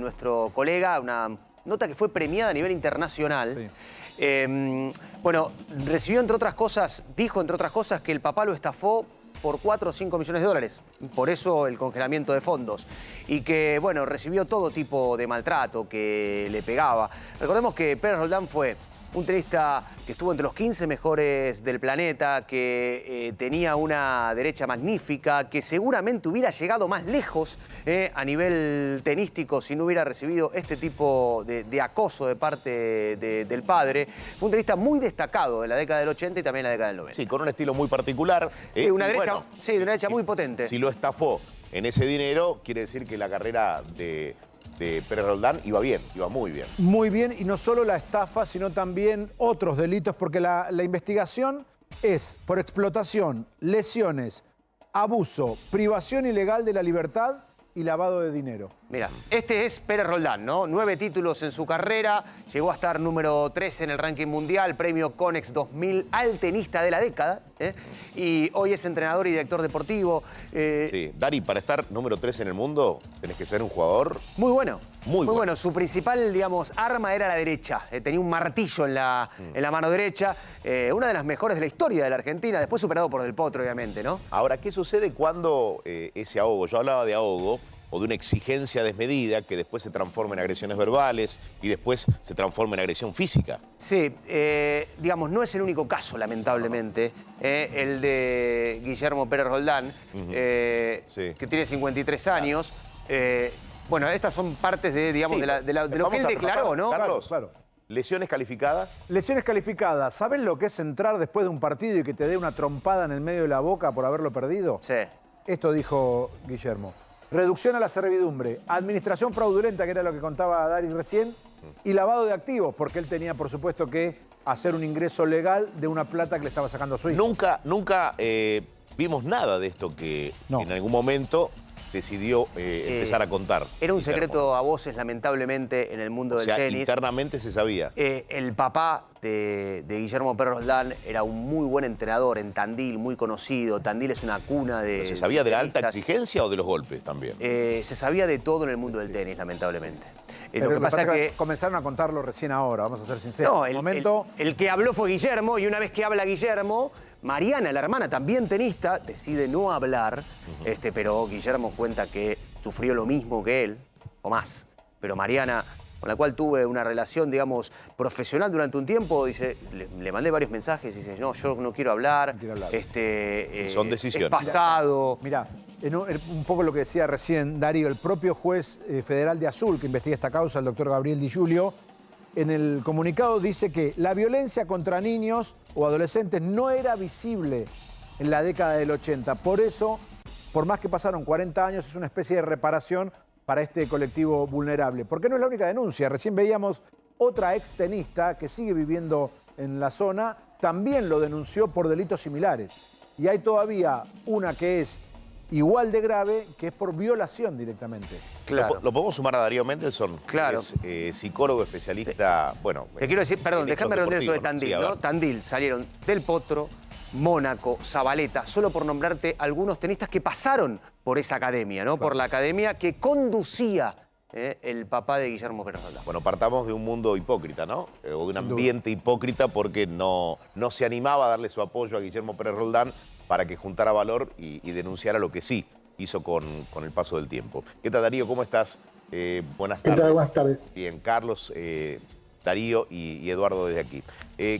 nuestro colega, una nota que fue premiada a nivel internacional. Sí. Bueno, recibió entre otras cosas, dijo entre otras cosas que el papá lo estafó por 4 o 5 millones de dólares. Por eso el congelamiento de fondos. Y que, bueno, recibió todo tipo de maltrato, que le pegaba. Recordemos que Pérez Roldán fue un tenista que estuvo entre los 15 mejores del planeta, que tenía una derecha magnífica, que seguramente hubiera llegado más lejos a nivel tenístico si no hubiera recibido este tipo de acoso de parte del padre. Fue un tenista muy destacado de la década del 80 y también la década del 90. Sí, con un estilo muy particular. Sí, una derecha, sí, de una derecha muy potente. Si lo estafó en ese dinero, quiere decir que la carrera de Pérez Roldán iba bien, iba muy bien. Muy bien, y no solo la estafa, sino también otros delitos, porque la investigación es por explotación, lesiones, abuso, privación ilegal de la libertad y lavado de dinero. Mira, este es Pérez Roldán, ¿no? 9 títulos en su carrera, llegó a estar número 13 en el ranking mundial, premio Conex 2000 al tenista de la década, y hoy es entrenador y director deportivo. Sí, Dari, para estar número 3 en el mundo, tenés que ser un jugador muy bueno. Muy bueno. Su principal, digamos, arma era la derecha. Tenía un martillo en la mano derecha, una de las mejores de la historia de la Argentina, después superado por Del Potro, obviamente, ¿no? Ahora, ¿qué sucede cuando ese ahogo, yo hablaba de ahogo, o de una exigencia desmedida que después se transforma en agresiones verbales y después se transforma en agresión física? Sí, digamos, no es el único caso, lamentablemente, el de Guillermo Pérez Roldán, Sí. que tiene 53 años. Bueno, estas son partes de, digamos, Sí. de lo que él declaró, ¿no? Carlos, Claro. ¿lesiones calificadas? Lesiones calificadas. ¿Sabes lo que es entrar después de un partido y que te dé una trompada en el medio de la boca por haberlo perdido? Sí. Esto dijo Guillermo. Reducción a la servidumbre, administración fraudulenta, que era lo que contaba Dari recién, y lavado de activos, porque él tenía, por supuesto, que hacer un ingreso legal de una plata que le estaba sacando a su hijo. Nunca vimos nada de esto que en algún momento decidió empezar a contar. Era un Guillermo. secreto a voces, lamentablemente, en el mundo del tenis. Internamente se sabía. El papá de Guillermo Pérez Roldán era un muy buen entrenador en Tandil, muy conocido. Tandil es una cuna de... ¿Se sabía de la alta tenistas. exigencia o de los golpes también? Se sabía de todo en el mundo del tenis, lamentablemente. Pero lo que pasa es que comenzaron a contarlo recién ahora, vamos a ser sinceros. No, el que habló fue Guillermo, y una vez que habla Guillermo, Mariana, la hermana, también tenista, decide no hablar, pero Guillermo cuenta que sufrió lo mismo que él, o más. Pero Mariana, con la cual tuve una relación, digamos, profesional durante un tiempo, dice, le mandé varios mensajes, dice, no, yo no quiero hablar, No quiero hablar. Son decisiones. es pasado. Mirá, un poco lo que decía recién Darío, el propio juez federal de Azul que investiga esta causa, el doctor Gabriel Di Giulio, en el comunicado dice que la violencia contra niños o adolescentes no era visible en la década del 80. Por eso, por más que pasaron 40 años, es una especie de reparación para este colectivo vulnerable. Porque no es la única denuncia. Recién veíamos otra extenista que sigue viviendo en la zona, también lo denunció por delitos similares. Y hay todavía una que es igual de grave, que es por violación directamente. Claro. ¿Lo podemos sumar a Darío Mendelssohn? Claro. Es psicólogo especialista, bueno... Te quiero decir, perdón, déjame redondear esto de Tandil, Sí, a ¿no? ver. Tandil salieron Del Potro, Mónaco, Zabaleta, solo por nombrarte algunos tenistas que pasaron por esa academia, ¿no? Por la academia que conducía el papá de Guillermo Pérez Roldán. Bueno, partamos de un mundo hipócrita, ¿no? O de un ambiente hipócrita porque no se animaba a darle su apoyo a Guillermo Pérez Roldán para que juntara valor y denunciara lo que sí hizo con el paso del tiempo. ¿Qué tal, Darío? ¿Cómo estás? Buenas tardes. ¿Qué tal? Buenas tardes. Bien, Carlos, Darío y Eduardo desde aquí.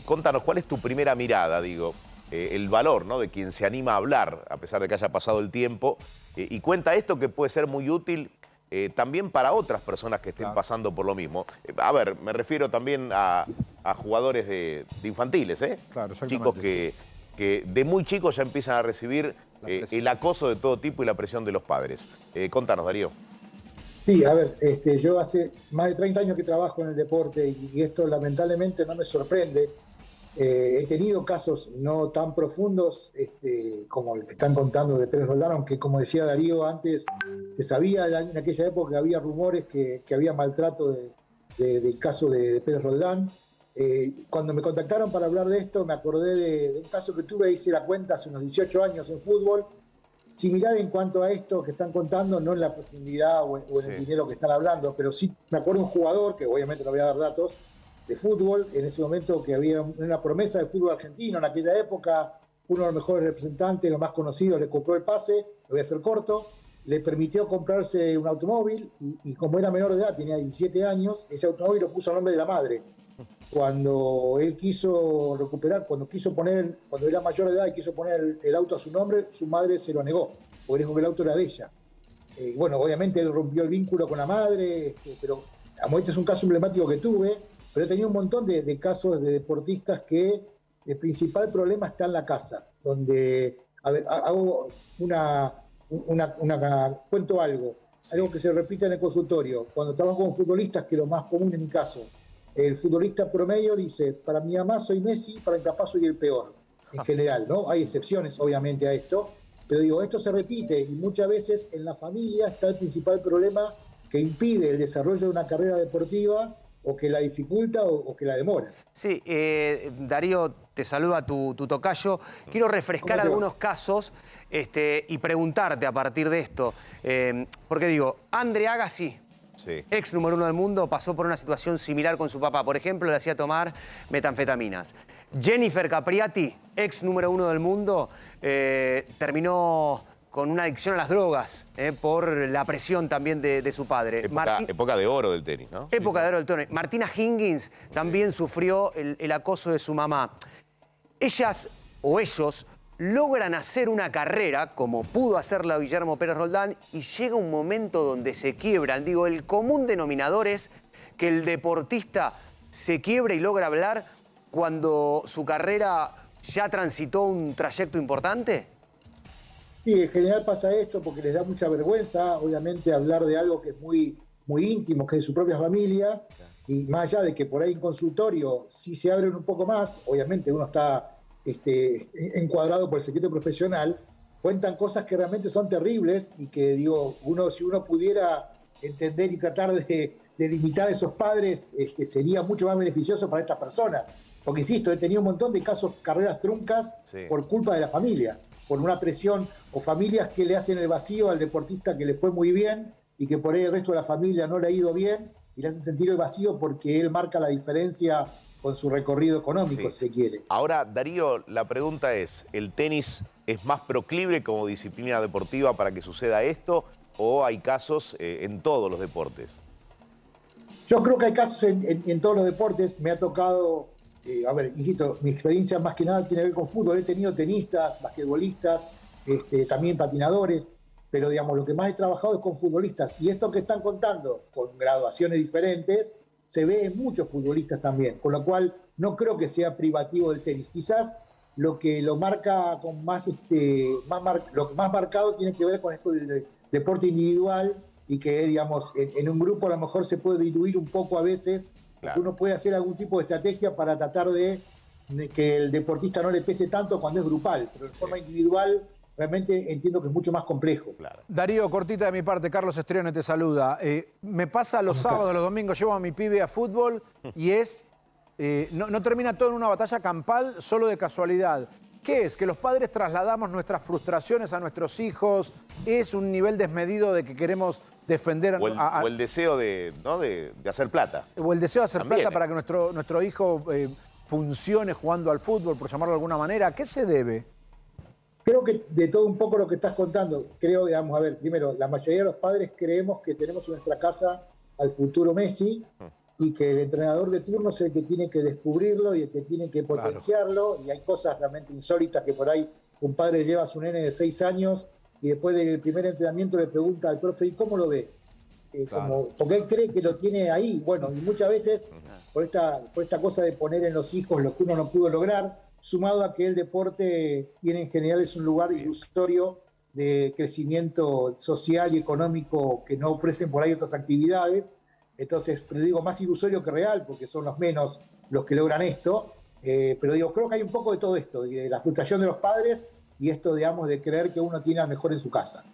Contanos, ¿cuál es tu primera mirada, digo? El valor, ¿no?, de quien se anima a hablar, a pesar de que haya pasado el tiempo, y cuenta esto que puede ser muy útil también para otras personas que estén pasando por lo mismo. A ver, me refiero también a jugadores de infantiles, Claro, chicos que de muy chicos ya empiezan a recibir el acoso de todo tipo y la presión de los padres. Contanos, Darío. Sí, a ver, yo hace más de 30 años que trabajo en el deporte y esto lamentablemente no me sorprende. He tenido casos no tan profundos como el que están contando de Pérez Roldán, aunque como decía Darío antes, se sabía en aquella época que había rumores que había maltrato del caso de Pérez Roldán. Cuando me contactaron para hablar de esto, me acordé de un caso que tuve, hice la cuenta hace unos 18 años en fútbol, similar en cuanto a esto que están contando, no en la profundidad o en el dinero que están hablando, pero sí me acuerdo de un jugador, que obviamente no voy a dar datos, de fútbol, en ese momento que había una promesa del fútbol argentino en aquella época, uno de los mejores representantes, los más conocidos, le compró el pase, lo voy a hacer corto, le permitió comprarse un automóvil y como era menor de edad, tenía 17 años, ese automóvil lo puso a nombre de la madre. Cuando él quiso recuperar, cuando era mayor de edad y quiso poner el auto a su nombre, su madre se lo negó, porque dijo que el auto era de ella. Bueno, obviamente él rompió el vínculo con la madre, pero este es un caso emblemático que tuve, pero he tenido un montón de casos de deportistas que el principal problema está en la casa, donde, a ver, hago cuento algo que se repite en el consultorio. Cuando trabajo con futbolistas, que lo más común en mi caso, el futbolista promedio dice, para mi mamá soy Messi, para mi papá soy el peor, en general, ¿no? Hay excepciones, obviamente, a esto, pero digo, esto se repite y muchas veces en la familia está el principal problema que impide el desarrollo de una carrera deportiva o que la dificulta o que la demora. Sí, Darío, te saluda tu tocayo. Quiero refrescar algunos casos y preguntarte a partir de esto. Porque digo, Andre Agassi, ex número 1 del mundo, pasó por una situación similar con su papá. Por ejemplo, le hacía tomar metanfetaminas. Jennifer Capriati, ex número 1 del mundo, terminó con una adicción a las drogas por la presión también de su padre. Época de oro del tenis, ¿no? Época de oro del tenis. Martina Hingis también sufrió el acoso de su mamá. Ellas o ellos logran hacer una carrera, como pudo hacerla Guillermo Pérez Roldán, y llega un momento donde se quiebran. Digo, el común denominador es que el deportista se quiebra y logra hablar cuando su carrera ya transitó un trayecto importante. Sí, en general pasa esto porque les da mucha vergüenza, obviamente, hablar de algo que es muy, muy íntimo, que es de su propia familia, y más allá de que por ahí en consultorio sí se abren un poco más, obviamente uno está encuadrado por el secreto profesional, cuentan cosas que realmente son terribles y que, digo, si uno pudiera entender y tratar de limitar a esos padres, sería mucho más beneficioso para estas personas. Porque, insisto, he tenido un montón de casos, carreras truncas por culpa de la familia, por una presión o familias que le hacen el vacío al deportista que le fue muy bien y que por ahí el resto de la familia no le ha ido bien y le hacen sentir el vacío porque él marca la diferencia con su recorrido económico, si se quiere. Ahora, Darío, la pregunta es, ¿el tenis es más proclive como disciplina deportiva para que suceda esto o hay casos en todos los deportes? Yo creo que hay casos en todos los deportes. Me ha tocado, insisto, mi experiencia más que nada tiene que ver con fútbol. He tenido tenistas, basquetbolistas, también patinadores, pero digamos, lo que más he trabajado es con futbolistas. Y esto que están contando, con graduaciones diferentes, se ve en muchos futbolistas también, con lo cual no creo que sea privativo del tenis. Quizás lo que lo marca con más, lo más marcado tiene que ver con esto del deporte individual y que, digamos, en un grupo a lo mejor se puede diluir un poco a veces, porque uno puede hacer algún tipo de estrategia para tratar de que el deportista no le pese tanto cuando es grupal, pero en forma individual realmente entiendo que es mucho más complejo. Darío, cortita de mi parte, Carlos Estrione te saluda. Me pasa los sábados, los domingos, llevo a mi pibe a fútbol y no termina todo en una batalla campal solo de casualidad. ¿Qué es? Que los padres trasladamos nuestras frustraciones a nuestros hijos, es un nivel desmedido de que queremos defender o el deseo de hacer plata. O el deseo de hacer también, plata para que nuestro hijo funcione jugando al fútbol, por llamarlo de alguna manera. ¿A qué se debe? Creo que de todo un poco lo que estás contando, creo, digamos, a ver, primero, la mayoría de los padres creemos que tenemos en nuestra casa al futuro Messi y que el entrenador de turno es el que tiene que descubrirlo y el que tiene que potenciarlo, y hay cosas realmente insólitas que por ahí un padre lleva a su nene de 6 años y después del primer entrenamiento le pregunta al profe, ¿y cómo lo ve? Porque él cree que lo tiene ahí, bueno, y muchas veces por esta cosa de poner en los hijos lo que uno no pudo lograr, sumado a que el deporte tiene en general es un lugar ilusorio de crecimiento social y económico que no ofrecen por ahí otras actividades. Entonces, pero digo, más ilusorio que real, porque son los menos los que logran esto. Pero digo, creo que hay un poco de todo esto, de la frustración de los padres y esto, digamos, de creer que uno tiene al mejor en su casa.